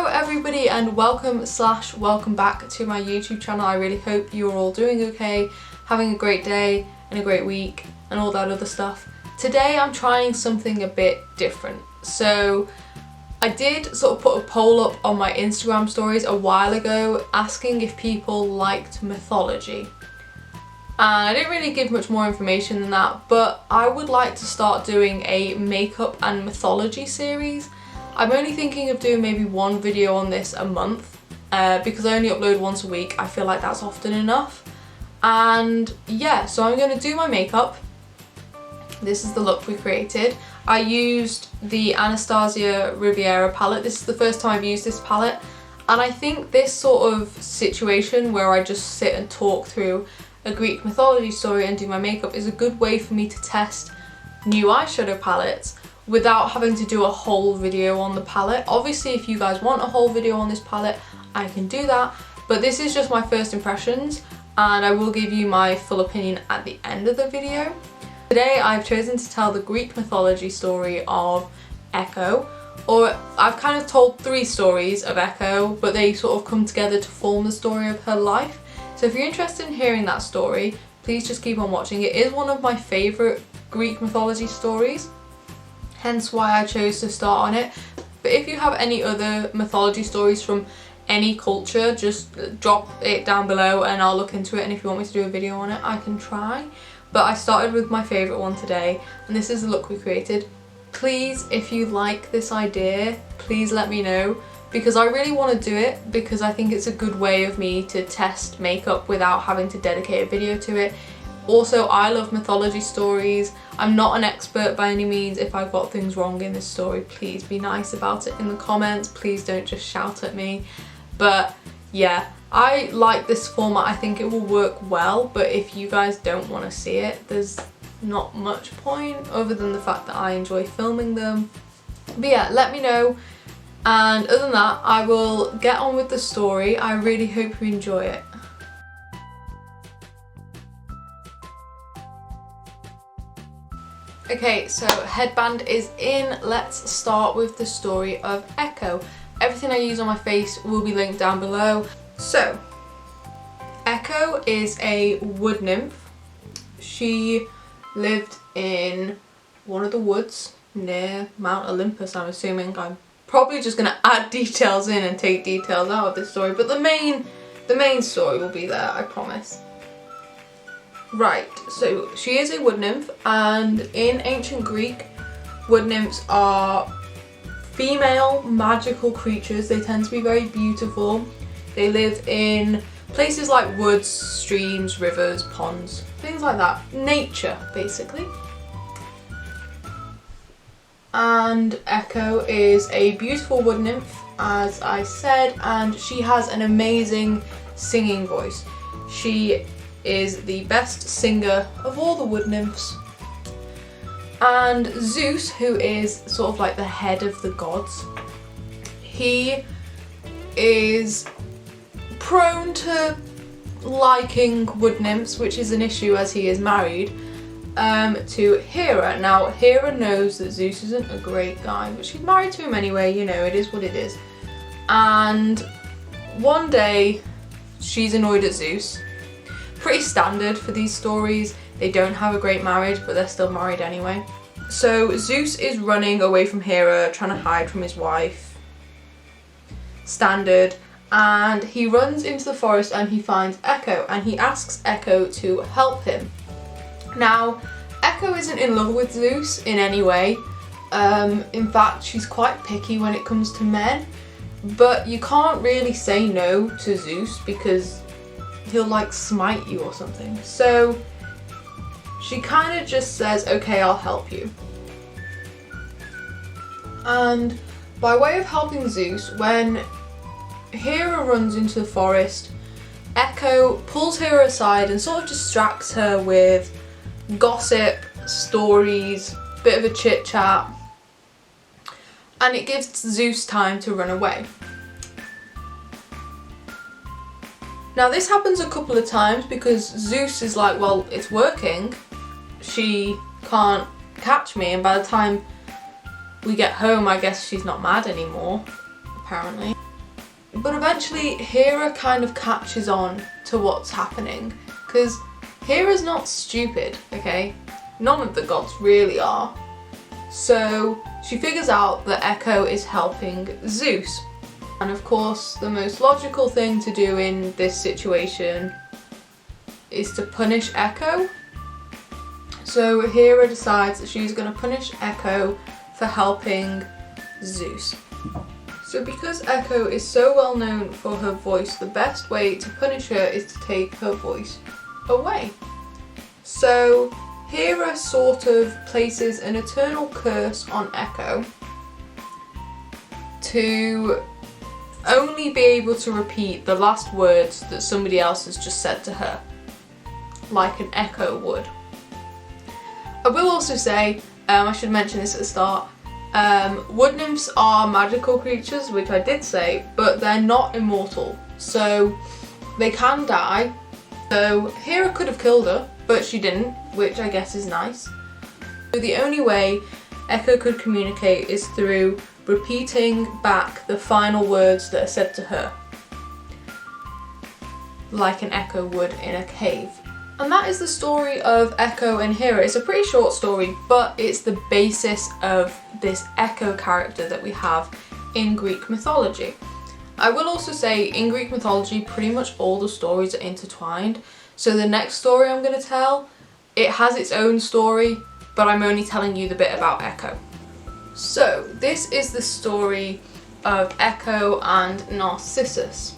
Hello everybody and welcome back to my YouTube channel. I really hope you're all doing okay, having a great day and a great week and all that other stuff. Today I'm trying something a bit different. So I did sort of put a poll up on my Instagram stories a while ago asking if people liked mythology. And I didn't really give much more information than that, but I would like to start doing a makeup and mythology series. I'm only thinking of doing maybe one video on this a month because I only upload once a week. I feel like that's often enough. And yeah, so I'm going to do my makeup. This is the look we created. I used the Anastasia Riviera palette. This is the first time I've used this palette. And I think this sort of situation where I just sit and talk through a Greek mythology story and do my makeup is a good way for me to test new eyeshadow palettes without having to do a whole video on the palette. Obviously, if you guys want a whole video on this palette, I can do that, but this is just my first impressions and I will give you my full opinion at the end of the video. Today I've chosen to tell the Greek mythology story of Echo, or I've kind of told three stories of Echo, but they sort of come together to form the story of her life. So if you're interested in hearing that story, please just keep on watching. It is one of my favourite Greek mythology stories, hence why I chose to start on it. But if you have any other mythology stories from any culture, just drop it down below and I'll look into it, and if you want me to do a video on it, I can try. But I started with my favourite one today, and this is the look we created. Please, if you like this idea, please let me know, because I really want to do it, because I think it's a good way of me to test makeup without having to dedicate a video to it. Also, I love mythology stories. I'm not an expert by any means. If I've got things wrong in this story, please be nice about it in the comments. Please don't just shout at me. But yeah, I like this format. I think it will work well, but if you guys don't want to see it, there's not much point other than the fact that I enjoy filming them. But yeah, let me know. And other than that, I will get on with the story. I really hope you enjoy it. Okay, so headband is in. Let's start with the story of Echo. Everything I use on my face will be linked down below. So, Echo is a wood nymph. She lived in one of the woods near Mount Olympus, I'm assuming. I'm probably just going to add details in and take details out of this story, but the main story will be there, I promise. Right, so she is a wood nymph, and in ancient Greek, wood nymphs are female magical creatures. They tend to be very beautiful. They live in places like woods, streams, rivers, ponds, things like that. Nature, basically. And Echo is a beautiful wood nymph, as I said, and she has an amazing singing voice. She is the best singer of all the wood nymphs. And Zeus, who is sort of like the head of the gods, he is prone to liking wood nymphs, which is an issue as he is married to Hera. Now, Hera knows that Zeus isn't a great guy, but she's married to him anyway, you know, it is what it is. And one day, she's annoyed at Zeus. Pretty standard for these stories. They don't have a great marriage, but they're still married anyway. So Zeus is running away from Hera, trying to hide from his wife. Standard. And he runs into the forest and he finds Echo, and he asks Echo to help him. Now, Echo isn't in love with Zeus in any way. In fact, she's quite picky when it comes to men. But you can't really say no to Zeus because he'll like smite you or something. So she kind of just says, okay, I'll help you. And by way of helping Zeus, when Hera runs into the forest, Echo pulls Hera aside and sort of distracts her with gossip, stories, bit of a chit chat, and it gives Zeus time to run away. Now this happens a couple of times because Zeus is like, well, it's working, she can't catch me, and by the time we get home, I guess she's not mad anymore, apparently. But eventually Hera kind of catches on to what's happening, because Hera's not stupid, okay? None of the gods really are. So she figures out that Echo is helping Zeus. And of course, the most logical thing to do in this situation is to punish Echo. So Hera decides that she's going to punish Echo for helping Zeus. So because Echo is so well known for her voice, the best way to punish her is to take her voice away. So Hera sort of places an eternal curse on Echo to only be able to repeat the last words that somebody else has just said to her, like an echo would. I will also say, I should mention this at the start, wood nymphs are magical creatures, which I did say, but they're not immortal, so they can die. So Hera could have killed her, but she didn't, which I guess is nice. So the only way Echo could communicate is through repeating back the final words that are said to her, like an echo would in a cave. And that is the story of Echo and Hera. It's a pretty short story, but it's the basis of this Echo character that we have in Greek mythology. I will also say, in Greek mythology, pretty much all the stories are intertwined. So the next story I'm going to tell, it has its own story, but I'm only telling you the bit about Echo. So this is the story of Echo and Narcissus.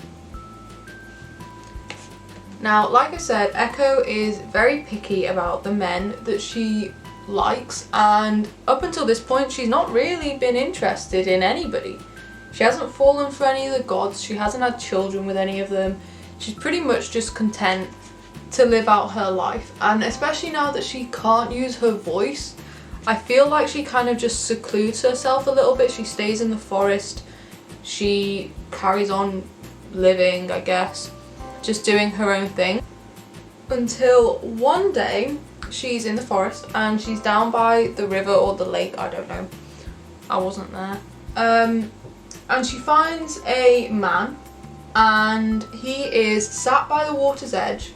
Now, like I said, Echo is very picky about the men that she likes, and up until this point she's not really been interested in anybody. She hasn't fallen for any of the gods, she hasn't had children with any of them. She's pretty much just content to live out her life, and especially now that she can't use her voice, I feel like she kind of just secludes herself a little bit. She stays in the forest, she carries on living, I guess, just doing her own thing, until one day she's in the forest and she's down by the river or the lake, I don't know, I wasn't there, and she finds a man, and he is sat by the water's edge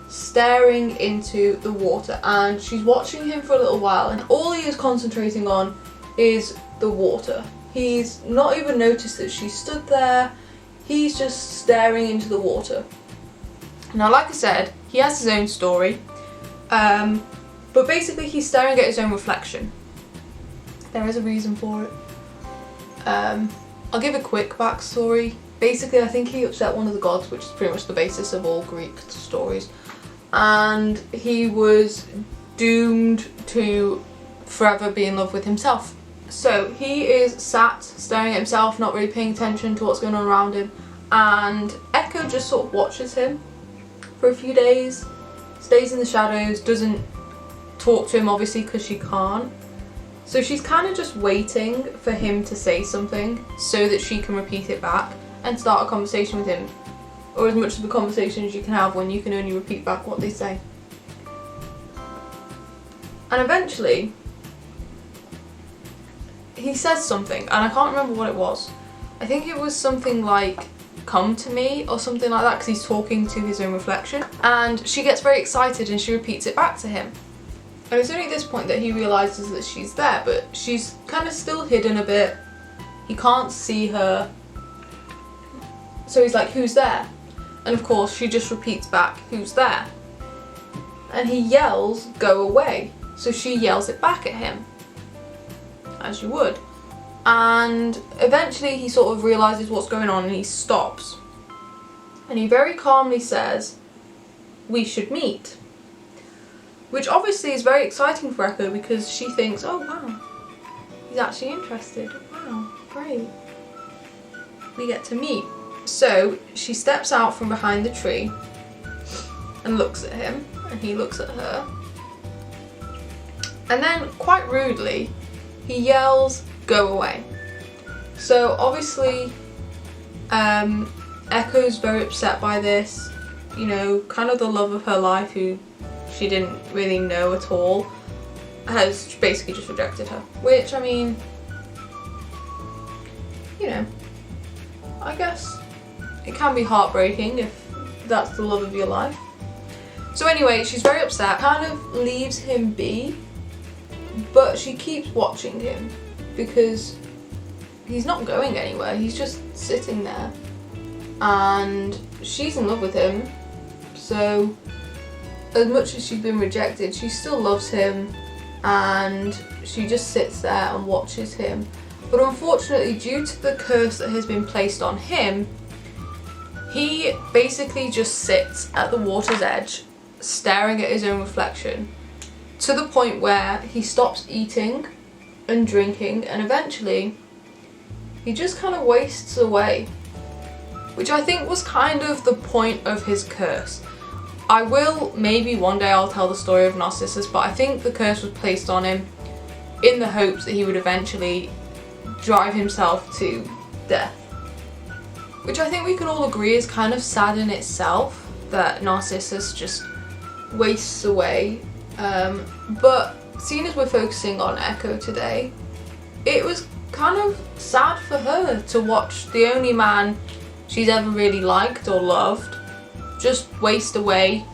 staring into the water, and she's watching him for a little while, and all he is concentrating on is the water. He's not even noticed that she stood there, he's just staring into the water. Now, like I said, he has his own story, but basically he's staring at his own reflection. There is a reason for it. I'll give a quick backstory. Basically, I think he upset one of the gods, which is pretty much the basis of all Greek stories, and he was doomed to forever be in love with himself. So he is sat staring at himself, not really paying attention to what's going on around him, and Echo just sort of watches him for a few days, stays in the shadows, doesn't talk to him obviously because she can't. So she's kind of just waiting for him to say something so that she can repeat it back and start a conversation with him, or as much of a conversation as you can have when you can only repeat back what they say. And eventually he says something, and I can't remember what it was. I think it was something like, "Come to me," or something like that, because he's talking to his own reflection, and she gets very excited and she repeats it back to him. And it's only at this point that he realises that she's there, but she's kind of still hidden a bit. He can't see her. So he's like, "Who's there?" And of course she just repeats back, "Who's there?" And he yells, "Go away." So she yells it back at him, as you would. And eventually he sort of realises what's going on and he stops. And he very calmly says, "We should meet." Which obviously is very exciting for Echo, because she thinks, "Oh wow, he's actually interested. Wow, great. We get to meet." So she steps out from behind the tree and looks at him, and he looks at her. And then, quite rudely, he yells, "Go away." So obviously Echo's very upset by this, you know, kind of the love of her life, who she didn't really know at all, has basically just rejected her. Which, I mean, you know, I guess it can be heartbreaking if that's the love of your life. So anyway, she's very upset, kind of leaves him be, but she keeps watching him because he's not going anywhere, he's just sitting there. And she's in love with him, so as much as she's been rejected, she still loves him, and she just sits there and watches him. But unfortunately, due to the curse that has been placed on him, he basically just sits at the water's edge, staring at his own reflection, to the point where he stops eating and drinking, and eventually he just kind of wastes away, which I think was kind of the point of his curse. I will, maybe one day I'll tell the story of Narcissus, but I think the curse was placed on him in the hopes that he would eventually drive himself to death. Which I think we can all agree is kind of sad in itself, that Narcissus just wastes away. But seeing as we're focusing on Echo today, it was kind of sad for her to watch the only man she's ever really liked or loved just waste away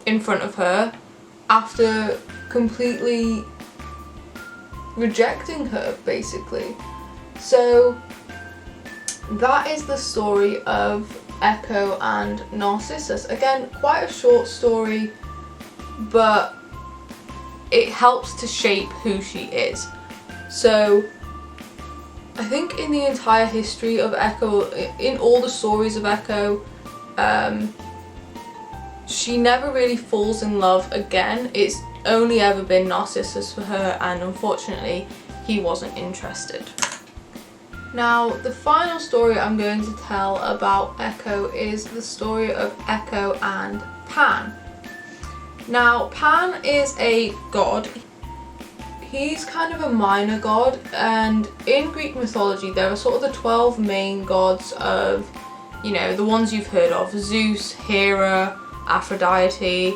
in front of her after completely rejecting her, basically. So that is the story of Echo and Narcissus. Again, quite a short story, but it helps to shape who she is. So I think in the entire history of Echo, in all the stories of Echo, she never really falls in love again. It's only ever been Narcissus for her, and unfortunately he wasn't interested. Now, the final story I'm going to tell about Echo is the story of Echo and Pan. Now, Pan is a god. He's kind of a minor god, and in Greek mythology there are sort of the 12 main gods of, you know, the ones you've heard of: Zeus, Hera, Aphrodite,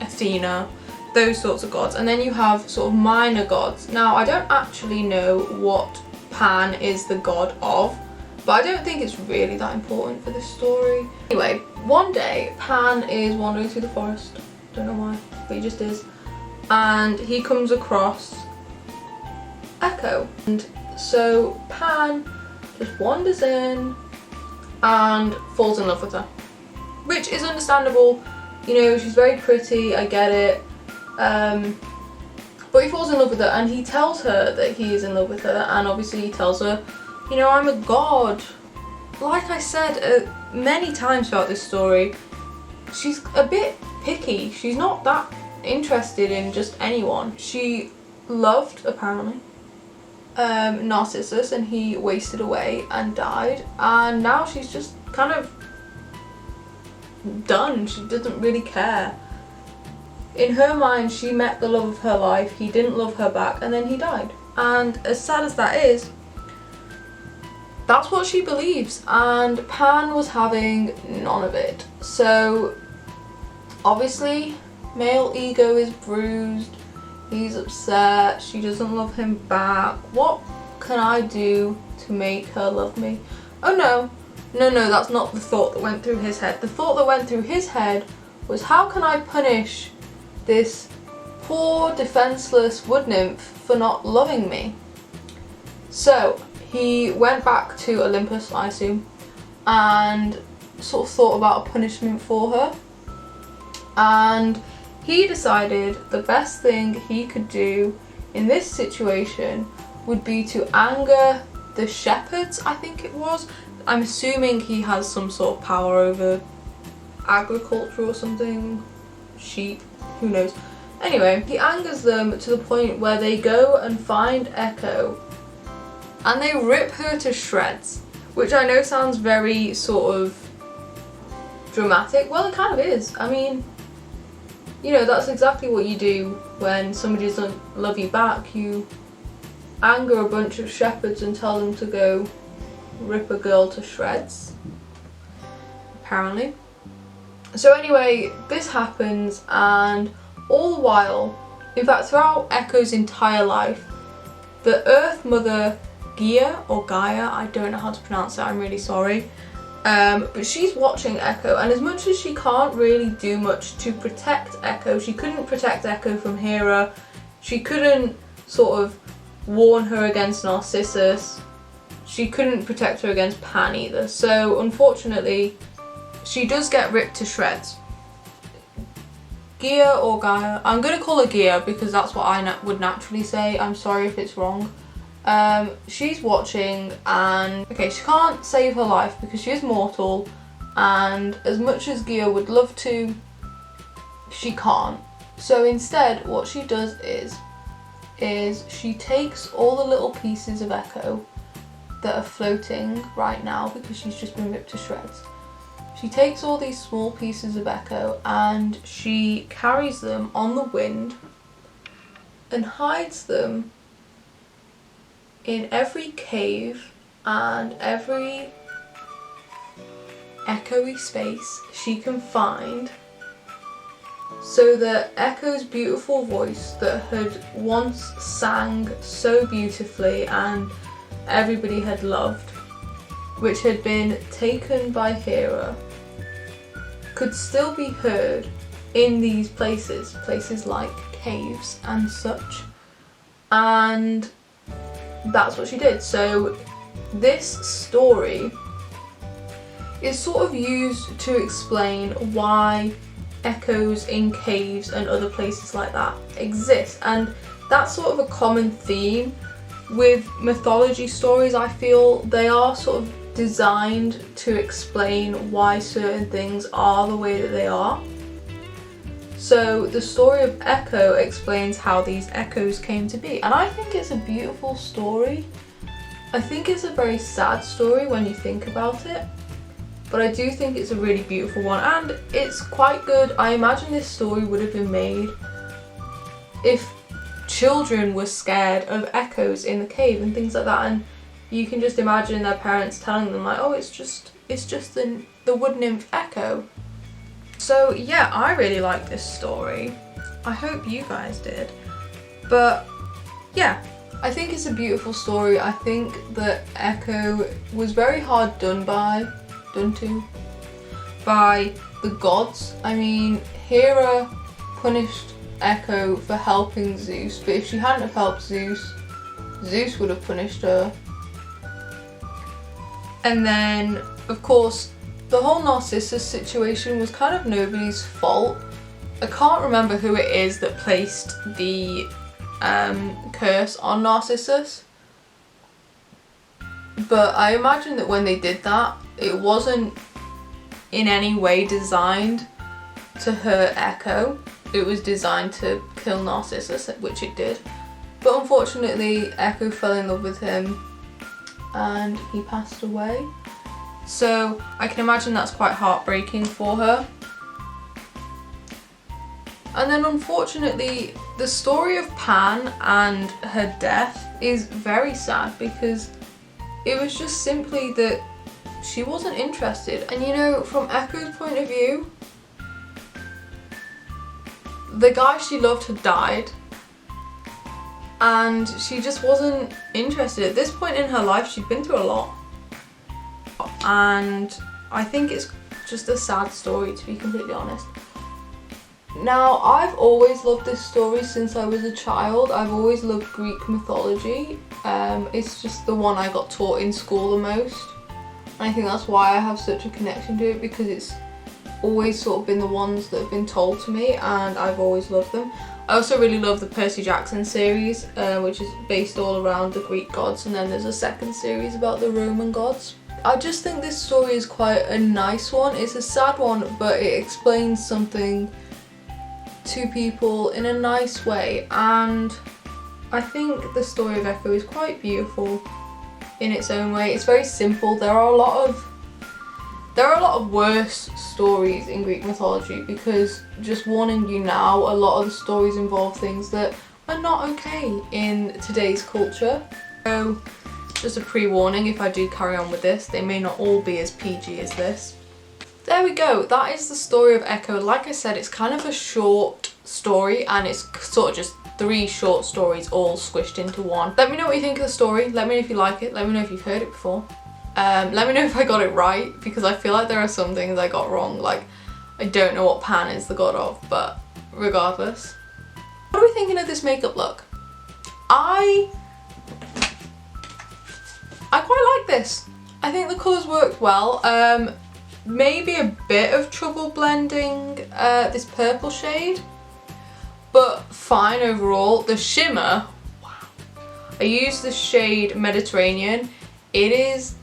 Athena, those sorts of gods. And then you have sort of minor gods. Now, I don't actually know what Pan is the god of, but I don't think it's really that important for this story. Anyway, one day Pan is wandering through the forest, don't know why, but he just is, and he comes across Echo. And so Pan just wanders in and falls in love with her, which is understandable. You know, she's very pretty, I get it, but he falls in love with her, and he tells her that he is in love with her, and obviously he tells her, you know, I'm a god. Like I said many times throughout this story, she's a bit picky. She's not that interested in just anyone. She loved, apparently, Narcissus, and he wasted away and died, and now she's just kind of done. She doesn't really care. In her mind, she met the love of her life, he didn't love her back, and then he died. And as sad as that is, that's what she believes, and Pan was having none of it. So obviously male ego is bruised, he's upset, she doesn't love him back. What can I do to make her love me? Oh no, that's not the thought that went through his head. The thought that went through his head was, how can I punish this poor defenseless wood nymph for not loving me? So he went back to Olympus, I assume, and sort of thought about a punishment for her, and he decided the best thing he could do in this situation would be to anger the shepherds, I think it was. I'm assuming he has some sort of power over agriculture or something, sheep, who knows. Anyway, he angers them to the point where they go and find Echo and they rip her to shreds, which I know sounds very sort of dramatic. Well, it kind of is. I mean, you know, that's exactly what you do when somebody doesn't love you back. You anger a bunch of shepherds and tell them to go rip a girl to shreds, apparently. So anyway, this happens, and all the while, in fact throughout Echo's entire life, the Earth Mother Gaia or Gaia, I don't know how to pronounce it, I'm really sorry. But she's watching Echo, and as much as she can't really do much to protect Echo, she couldn't protect Echo from Hera, she couldn't sort of warn her against Narcissus, she couldn't protect her against Pan either. So unfortunately, she does get ripped to shreds. Gaia or Gaia, I'm going to call her Gaia because that's what I would naturally say, I'm sorry if it's wrong. She's watching, and okay, she can't save her life because she is mortal, and as much as Gaia would love to, she can't. So instead what she does is she takes all the little pieces of Echo that are floating right now because she's just been ripped to shreds. She takes all these small pieces of Echo and she carries them on the wind and hides them in every cave and every echoey space she can find, so that Echo's beautiful voice that had once sang so beautifully and everybody had loved, which had been taken by Hera, could still be heard in these places like caves and such. And that's what she did. So this story is sort of used to explain why echoes in caves and other places like that exist, and that's sort of a common theme with mythology stories. I feel they are sort of designed to explain why certain things are the way that they are. So the story of Echo explains how these echoes came to be, and I think it's a beautiful story. I think it's a very sad story when you think about it, but I do think it's a really beautiful one, and it's quite good. I imagine this story would have been made if children were scared of echoes in the cave and things like that, and you can just imagine their parents telling them like, oh, it's just the wood nymph Echo. So yeah, I really like this story. I hope you guys did. But yeah, I think it's a beautiful story. I think that Echo was very hard done to by the gods. I mean, Hera punished Echo for helping Zeus, but if she hadn't have helped Zeus, Zeus would have punished her. And then, of course, the whole Narcissus situation was kind of nobody's fault. I can't remember who it is that placed the curse on Narcissus, but I imagine that when they did that, it wasn't in any way designed to hurt Echo. It was designed to kill Narcissus, which it did. But unfortunately, Echo fell in love with him and he passed away. So I can imagine that's quite heartbreaking for her. And then unfortunately, the story of Pan and her death is very sad because it was just simply that she wasn't interested. And you know, from Echo's point of view, the guy she loved had died and she just wasn't interested. At this point in her life, she'd been through a lot. And I think it's just a sad story, to be completely honest. Now, I've always loved this story since I was a child. I've always loved Greek mythology. It's just the one I got taught in school the most. And I think that's why I have such a connection to it, because it's always sort of been the ones that have been told to me and I've always loved them. I also really love the Percy Jackson series, which is based all around the Greek gods, and then there's a second series about the Roman gods. I just think this story is quite a nice one. It's a sad one, but it explains something to people in a nice way, and I think the story of Echo is quite beautiful in its own way. It's very simple. There are a lot of worse stories in Greek mythology, because, just warning you now, a lot of the stories involve things that are not okay in today's culture. So just a pre-warning, if I do carry on with this, they may not all be as PG as this. There we go, that is the story of Echo. Like I said, it's kind of a short story and it's sort of just 3 short stories all squished into one. Let me know what you think of the story. Let me know if you like it. Let me know if you've heard it before. Let me know if I got it right, because I feel like there are some things I got wrong. Like, I don't know what pan is the god of, but regardless. What are we thinking of this makeup look? I quite like this. I think the colours worked well. Maybe a bit of trouble blending this purple shade, but fine overall. The shimmer, wow. I used the shade Mediterranean. It is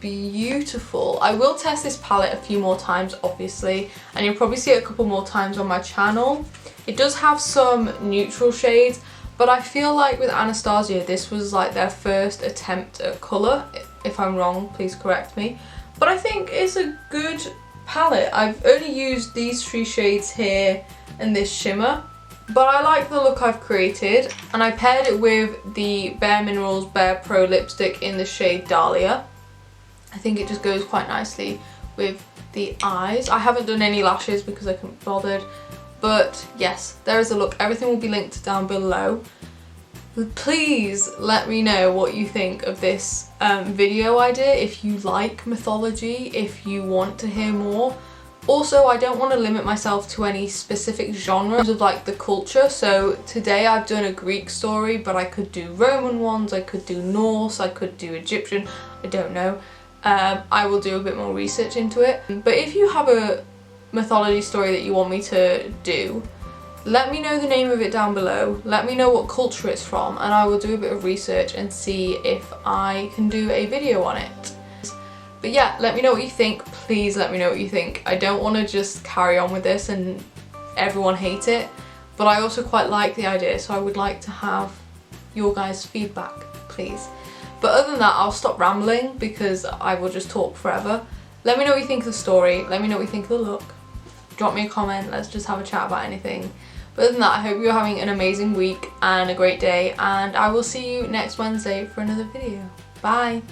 beautiful. I will test this palette a few more times, obviously, and you'll probably see it a couple more times on my channel. It does have some neutral shades, but I feel like with Anastasia, this was like their first attempt at colour. If I'm wrong, please correct me. But I think it's a good palette. I've only used these 3 shades here and this shimmer, but I like the look I've created, and I paired it with the Bare Minerals Bare Pro lipstick in the shade Dahlia. I think it just goes quite nicely with the eyes. I haven't done any lashes because I couldn't be bothered, but yes, there is a look. Everything will be linked down below. Please let me know what you think of this video idea, if you like mythology, if you want to hear more. Also, I don't want to limit myself to any specific genres of like the culture. So today I've done a Greek story, but I could do Roman ones, I could do Norse, I could do Egyptian, I don't know. I will do a bit more research into it. But if you have a mythology story that you want me to do, let me know the name of it down below. Let me know what culture it's from, and I will do a bit of research and see if I can do a video on it. But yeah, let me know what you think. Please let me know what you think. I don't want to just carry on with this and everyone hate it, but I also quite like the idea, so I would like to have your guys' feedback, please. But other than that, I'll stop rambling because I will just talk forever. Let me know what you think of the story. Let me know what you think of the look. Drop me a comment. Let's just have a chat about anything. But other than that, I hope you're having an amazing week and a great day, and I will see you next Wednesday for another video. Bye!